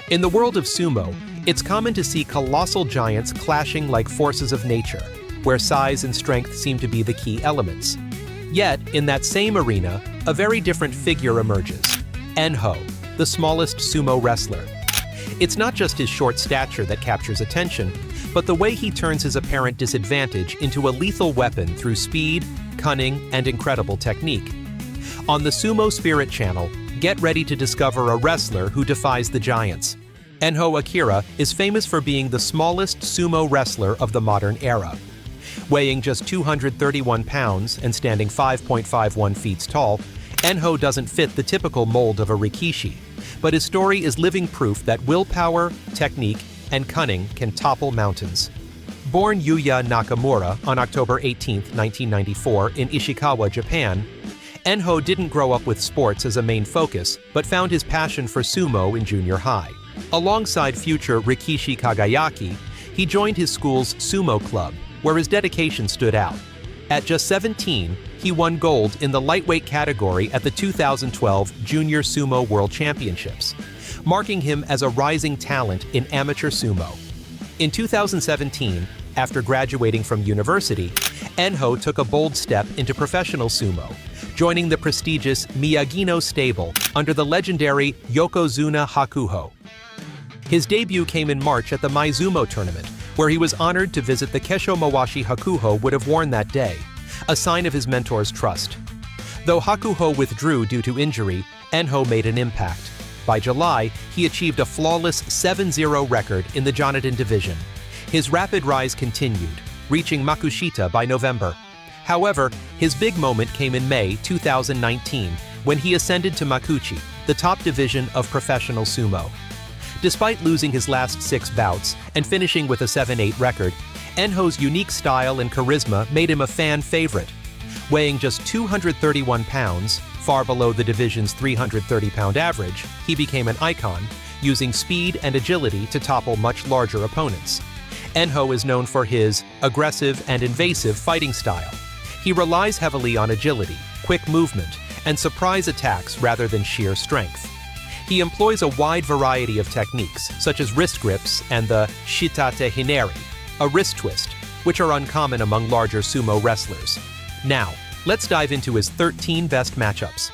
In the world of sumo, it's common to see colossal giants clashing like forces of nature, where size and strength seem to be the key elements. Yet, in that same arena, a very different figure emerges: Enho, the smallest sumo wrestler. It's not just his short stature that captures attention, but the way he turns his apparent disadvantage into a lethal weapon through speed, cunning, and incredible technique. On the Sumo Spirit channel, get ready to discover a wrestler who defies the giants. Enho Akira is famous for being the smallest sumo wrestler of the modern era. Weighing just 231 pounds and standing 5.51 feet tall, Enho doesn't fit the typical mold of a rikishi, but his story is living proof that willpower, technique, and cunning can topple mountains. Born Yuya Nakamura on October 18, 1994 in Ishikawa, Japan, Enho didn't grow up with sports as a main focus, but found his passion for sumo in junior high. Alongside future Rikishi Kagayaki, he joined his school's sumo club, where his dedication stood out. At just 17, he won gold in the lightweight category at the 2012 Junior Sumo World Championships, marking him as a rising talent in amateur sumo. In 2017, after graduating from university, Enho took a bold step into professional sumo, joining the prestigious Miyagino stable under the legendary yokozuna Hakuho. His debut came in March at the Maizumo tournament, where he was honored to visit the Kesho Mawashi Hakuho would have worn that day, a sign of his mentor's trust. Though Hakuho withdrew due to injury, Enho made an impact. By July, he achieved a flawless 7-0 record in the Jonadan division. His rapid rise continued, reaching Makushita by November. However, his big moment came in May 2019, when he ascended to Makuchi, the top division of professional sumo. Despite losing his last 6 bouts and finishing with a 7-8 record, Enho's unique style and charisma made him a fan favorite. Weighing just 231 pounds, far below the division's 330-pound average, he became an icon, using speed and agility to topple much larger opponents. Enho is known for his aggressive and invasive fighting style. He relies heavily on agility, quick movement, and surprise attacks rather than sheer strength. He employs a wide variety of techniques, such as wrist grips and the shitate hineri, a wrist twist, which are uncommon among larger sumo wrestlers. Now, let's dive into his 13 best matchups.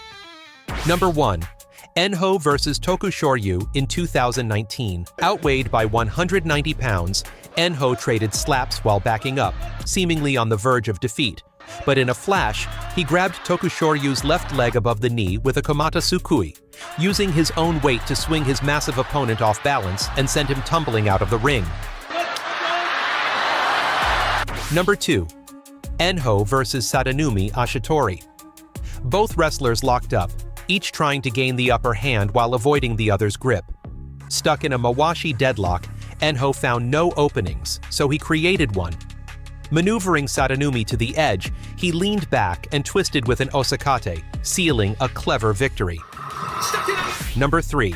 Number 1. Enho vs. Tokushoryu in 2019. Outweighed by 190 pounds, Enho traded slaps while backing up, seemingly on the verge of defeat. But in a flash, he grabbed Tokushoryu's left leg above the knee with a komata sukui, using his own weight to swing his massive opponent off balance and send him tumbling out of the ring. Number 2. Enho vs. Sadanumi Ashitori. Both wrestlers locked up, each trying to gain the upper hand while avoiding the other's grip. Stuck in a Mawashi deadlock, Enho found no openings, so he created one. Maneuvering Sadanumi to the edge, he leaned back and twisted with an osakate, sealing a clever victory. Number 3.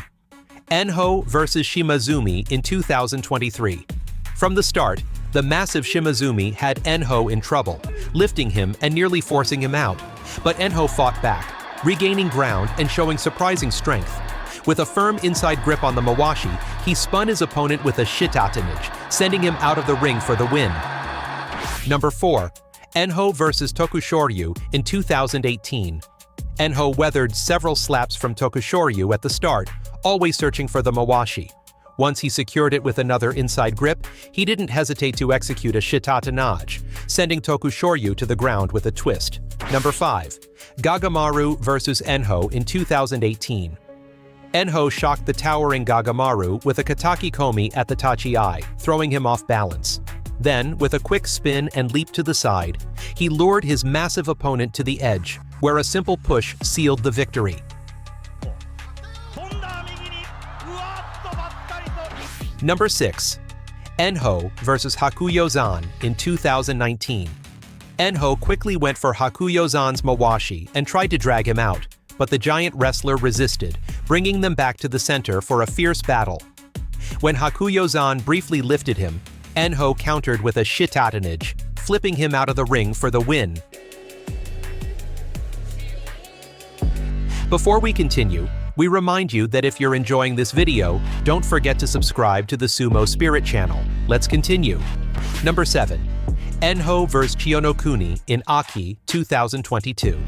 Enho vs. Shimazumi in 2023. From the start, the massive Shimazumi had Enho in trouble, lifting him and nearly forcing him out. But Enho fought back, regaining ground and showing surprising strength. With a firm inside grip on the Mawashi, he spun his opponent with a shitatanage, sending him out of the ring for the win. Number 4. Enho vs. Tokushoryu in 2018. Enho weathered several slaps from Tokushoryu at the start, always searching for the Mawashi. Once he secured it with another inside grip, he didn't hesitate to execute a shitatanage, sending Tokushoryu to the ground with a twist. Number 5. Gagamaru vs. Enho in 2018. Enho shocked the towering Gagamaru with a kataki komi at the tachi-ai, throwing him off balance. Then, with a quick spin and leap to the side, he lured his massive opponent to the edge, where a simple push sealed the victory. Number 6. Enho vs. Hakuyo-zan in 2019. Enho quickly went for Hakuyo-zan's Mawashi and tried to drag him out, but the giant wrestler resisted, bringing them back to the center for a fierce battle. When Hakuyo-zan briefly lifted him, Enho countered with a shitatanage, flipping him out of the ring for the win. Before we continue, We remind you that if you're enjoying this video, don't forget to subscribe to the Sumo Spirit channel. Let's continue. Number 7. Enho vs. Chiyonokuni in Aki 2022.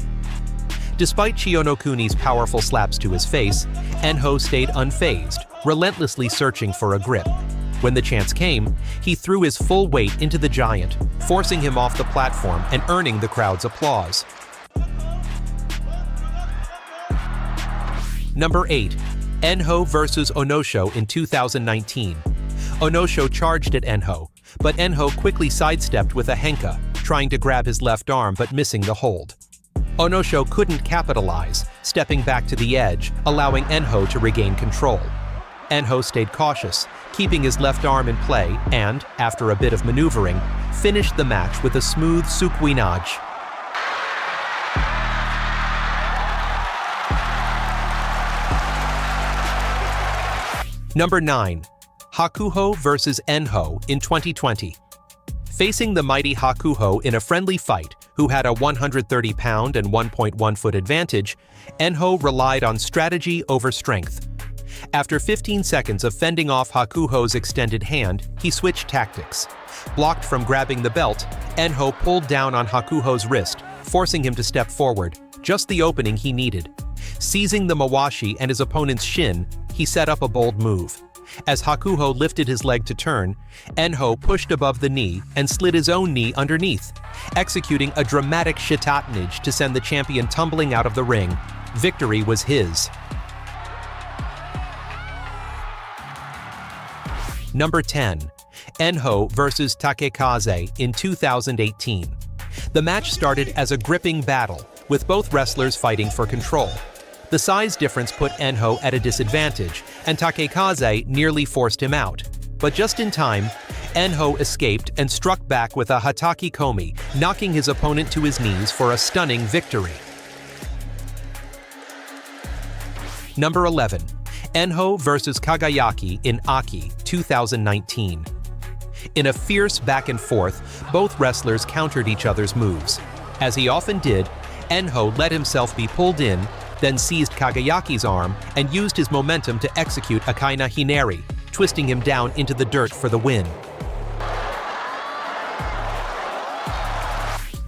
Despite Chiyonokuni's powerful slaps to his face, Enho stayed unfazed, relentlessly searching for a grip. When the chance came, he threw his full weight into the giant, forcing him off the platform and earning the crowd's applause. Number 8. Enho vs. Onosho in 2019. Onosho charged at Enho, but Enho quickly sidestepped with a henka, trying to grab his left arm but missing the hold. Onosho couldn't capitalize, stepping back to the edge, allowing Enho to regain control. Enho stayed cautious, keeping his left arm in play and, after a bit of maneuvering, finished the match with a smooth sukuinage. Number 9. Hakuho vs. Enho in 2020. Facing the mighty Hakuho in a friendly fight, who had a 130-pound and 1.1-foot advantage, Enho relied on strategy over strength. After 15 seconds of fending off Hakuho's extended hand, he switched tactics. Blocked from grabbing the belt, Enho pulled down on Hakuho's wrist, forcing him to step forward, just the opening he needed. Seizing the mawashi and his opponent's shin, he set up a bold move. As Hakuho lifted his leg to turn, Enho pushed above the knee and slid his own knee underneath, executing a dramatic shitatnage to send the champion tumbling out of the ring. Victory was his. Number 10. Enho vs. Takekaze in 2018. The match started as a gripping battle, with both wrestlers fighting for control. The size difference put Enho at a disadvantage, and Takekaze nearly forced him out. But just in time, Enho escaped and struck back with a Hataki Komi, knocking his opponent to his knees for a stunning victory. Number 11. Enho vs. Kagayaki in Aki 2019. In a fierce back and forth, both wrestlers countered each other's moves. As he often did, Enho let himself be pulled in, then seized Kagayaki's arm and used his momentum to execute a kaina hineri, twisting him down into the dirt for the win.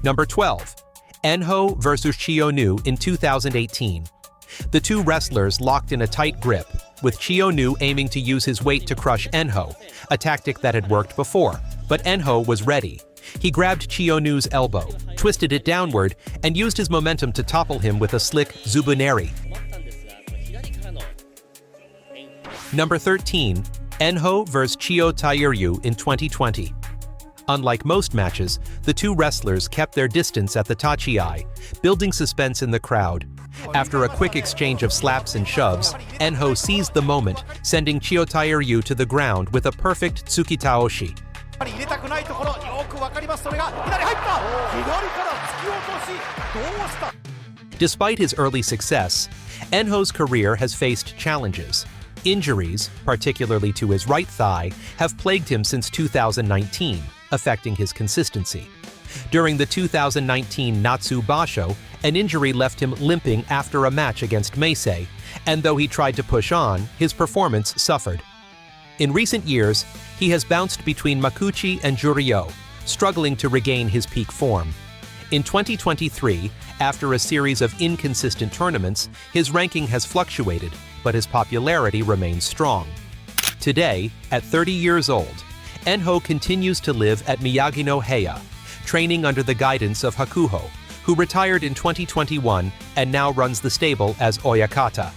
Number 12. Enho vs. Chiyonu in 2018. The two wrestlers locked in a tight grip, with Chiyonu aiming to use his weight to crush Enho, a tactic that had worked before, but Enho was ready. He grabbed Chiyonu's elbow, twisted it downward, and used his momentum to topple him with a slick zubuneri. Number 13. Enho vs. Chiyo Tairyu in 2020. Unlike most matches, the two wrestlers kept their distance at the tachi-ai, building suspense in the crowd. After a quick exchange of slaps and shoves, Enho seized the moment, sending Chiyo Tairyu to the ground with a perfect tsukitaoshi. Despite his early success, Enho's career has faced challenges. Injuries, particularly to his right thigh, have plagued him since 2019, affecting his consistency. During the 2019 Nagoya Basho, an injury left him limping after a match against Meisei, and though he tried to push on, his performance suffered. In recent years, he has bounced between Makuuchi and Juryo, struggling to regain his peak form. In 2023, after a series of inconsistent tournaments, his ranking has fluctuated, but his popularity remains strong. Today, at 30 years old, Enho continues to live at Miyagi-no-Heya, training under the guidance of Hakuho, who retired in 2021 and now runs the stable as Oyakata.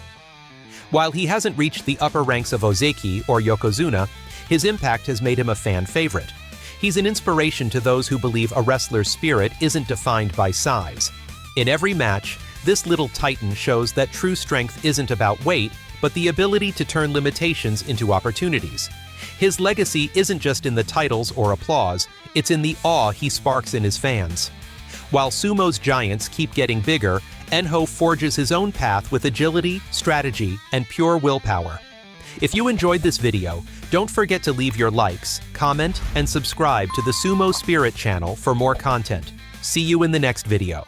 While he hasn't reached the upper ranks of Ozeki or Yokozuna, his impact has made him a fan favorite. He's an inspiration to those who believe a wrestler's spirit isn't defined by size. In every match, this little titan shows that true strength isn't about weight, but the ability to turn limitations into opportunities. His legacy isn't just in the titles or applause, it's in the awe he sparks in his fans. While sumo's giants keep getting bigger, Enho forges his own path with agility, strategy, and pure willpower. If you enjoyed this video, don't forget to leave your likes, comment, and subscribe to the Sumo Spirit channel for more content. See you in the next video.